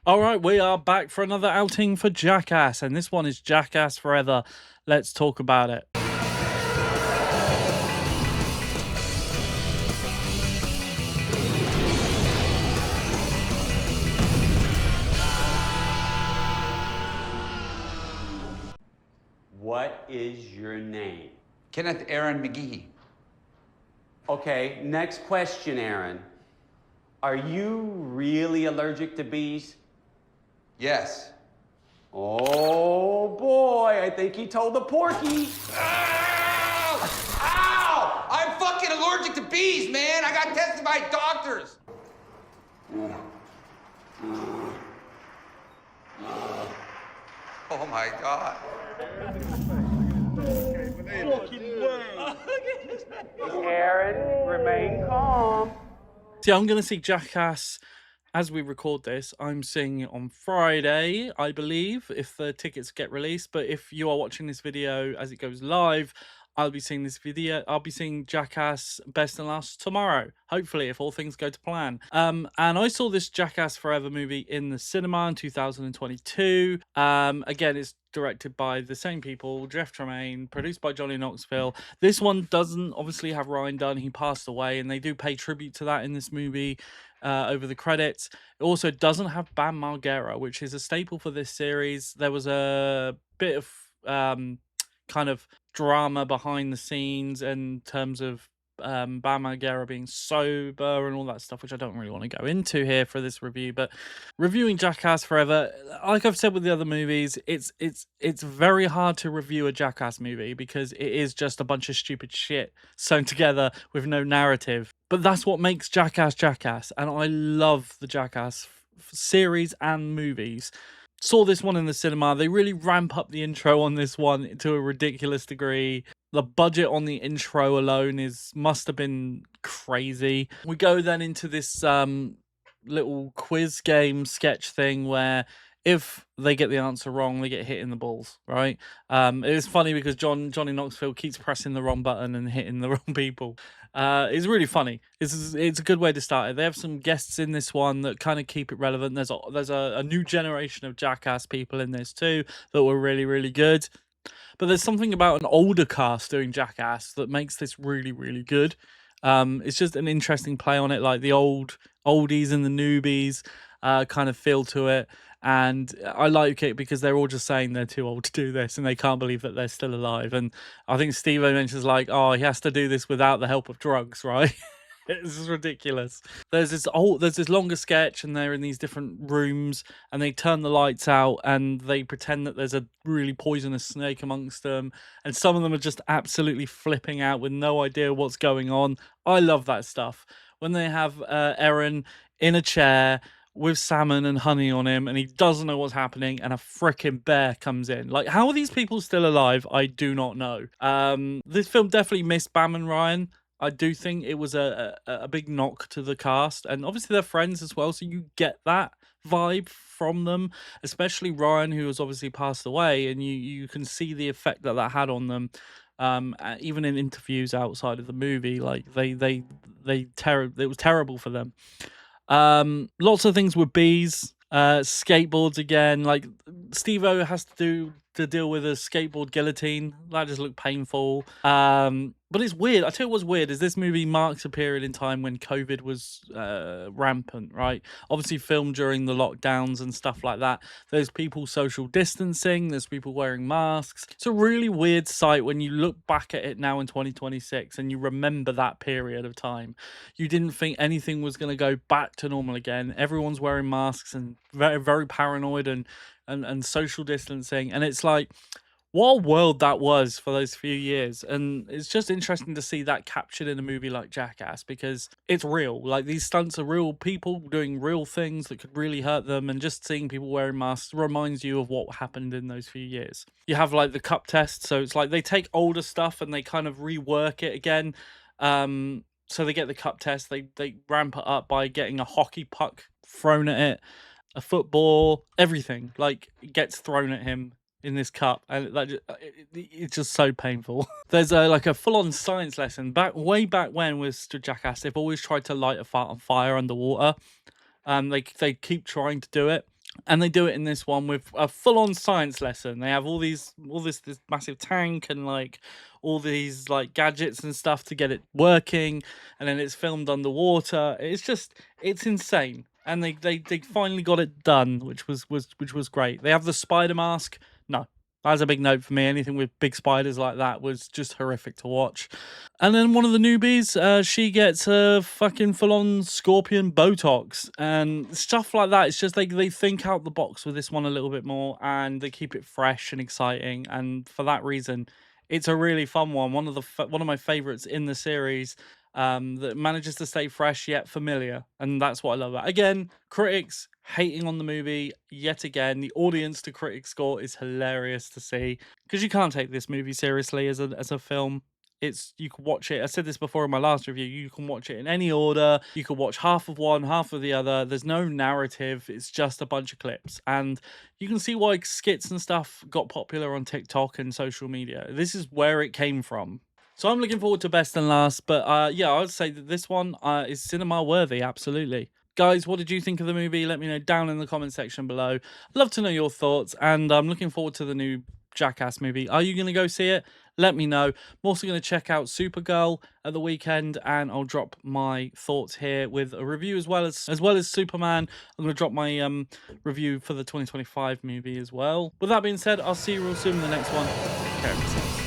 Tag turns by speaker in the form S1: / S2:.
S1: All right, we are back for another outing for Jackass, and this one is Jackass Forever. Let's talk about it.
S2: What is your name?
S3: Kenneth Aaron McGehee.
S2: Okay, next question, Aaron. Are you really allergic to bees?
S3: Yes.
S2: Oh boy, I think he told the Porky.
S3: Ow! Ow! I'm fucking allergic to bees, man. I got tested by doctors. Oh my God.
S2: Aaron, remain calm.
S1: See, I'm going to see Jackass as we record this. I'm seeing it on Friday, I believe, if the tickets get released. But if you are watching this video as it goes live, I'll be seeing this video. I'll be seeing Jackass Best and Last tomorrow, hopefully, if all things go to plan. And I saw this Jackass Forever movie in the cinema in 2022. Again, it's directed by the same people, Jeff Tremaine, produced by Johnny Knoxville. This one doesn't obviously have Ryan Dunn. He passed away, and they do pay tribute to that in this movie. Over the credits. It also doesn't have Bam Margera, which is a staple for this series. There was a bit of kind of drama behind the scenes in terms of Bam Margera being sober and all that stuff, which I don't really want to go into here for this review. But reviewing Jackass Forever, like I've said with the other movies, it's very hard to review a Jackass movie because it is just a bunch of stupid shit sewn together with no narrative. But that's what makes Jackass Jackass, and I love the Jackass series and movies. Saw this one in the cinema. They really ramp up the intro on this one to a ridiculous degree. The budget on the intro alone must have been crazy. We go then into this little quiz game sketch thing where if they get the answer wrong, they get hit in the balls, right? It is funny because Johnny Knoxville keeps pressing the wrong button and hitting the wrong people. It's really funny. It's a good way to start it. They have some guests in this one that kind of keep it relevant. There's a new generation of Jackass people in this too that were really, really good. But there's something about an older cast doing Jackass that makes this really, really good. It's just an interesting play on it, like the oldies and the newbies kind of feel to it. And I like it because they're all just saying they're too old to do this and they can't believe that they're still alive. And I think Steve-O mentions like, oh, he has to do this without the help of drugs, right? It's just ridiculous. There's this longer sketch and they're in these different rooms and they turn the lights out and they pretend that there's a really poisonous snake amongst them, and some of them are just absolutely flipping out with no idea what's going on. I love that stuff. When they have Aaron in a chair with salmon and honey on him and he doesn't know what's happening and a freaking bear comes in. Like, how are these people still alive? I do not know. This film definitely missed Bam and Ryan. I do think it was a big knock to the cast, and obviously they're friends as well, so you get that vibe from them, especially Ryan, who has obviously passed away, and you can see the effect that had on them. Even in interviews outside of the movie, like it was terrible for them. Lots of things with bees, skateboards again. Like Steve-O has to deal with a skateboard guillotine. That just looked painful. But it's weird. I tell you what's weird is this movie marks a period in time when COVID was rampant, right? Obviously filmed during the lockdowns and stuff like that. There's people social distancing. There's people wearing masks. It's a really weird sight when you look back at it now in 2026 and you remember that period of time. You didn't think anything was going to go back to normal again. Everyone's wearing masks and very, very paranoid and social distancing. And it's like, what a world that was for those few years. And it's just interesting to see that captured in a movie like Jackass because it's real. Like, these stunts are real people doing real things that could really hurt them, and just seeing people wearing masks reminds you of what happened in those few years. You have like the cup test, so it's like they take older stuff and they kind of rework it again. So they get the cup test, they ramp it up by getting a hockey puck thrown at it, a football, everything like gets thrown at him in this cup, and it's just so painful. There's like a full-on science lesson way back when with Jackass. They've always tried to light a fire underwater. They keep trying to do it, And they do it in this one with a full-on science lesson. They have all this massive tank and like all these like gadgets and stuff to get it working, and then it's filmed underwater. It's insane. And they finally got it done, which was great. They have the spider mask. No, that's a big note for me. Anything with big spiders like that was just horrific to watch. And then one of the newbies, she gets a fucking full-on scorpion Botox and stuff like that. It's just they think out the box with this one a little bit more, and they keep it fresh and exciting. And for that reason, it's a really fun one. One of my favorites in the series, that manages to stay fresh yet familiar, and that's what I love about. Again, critics hating on the movie yet again. The audience to critic score is hilarious to see, because you can't take this movie seriously as a film. You can watch it. I said this before in my last review. You can watch it in any order. You can watch half of one, half of the other. There's no narrative. It's just a bunch of clips, and you can see why skits and stuff got popular on TikTok and social media. This is where it came from. So I'm looking forward to best and last, but yeah, I would say that this one is cinema worthy. Absolutely. Guys, what did you think of the movie? Let me know down in the comment section below. I'd love to know your thoughts, and I'm looking forward to the new Jackass movie. Are you going to go see it? Let me know. I'm also going to check out Supergirl at the weekend, and I'll drop my thoughts here with a review as well as Superman. I'm going to drop my review for the 2025 movie as well. With that being said, I'll see you real soon in the next one. Take care of yourself.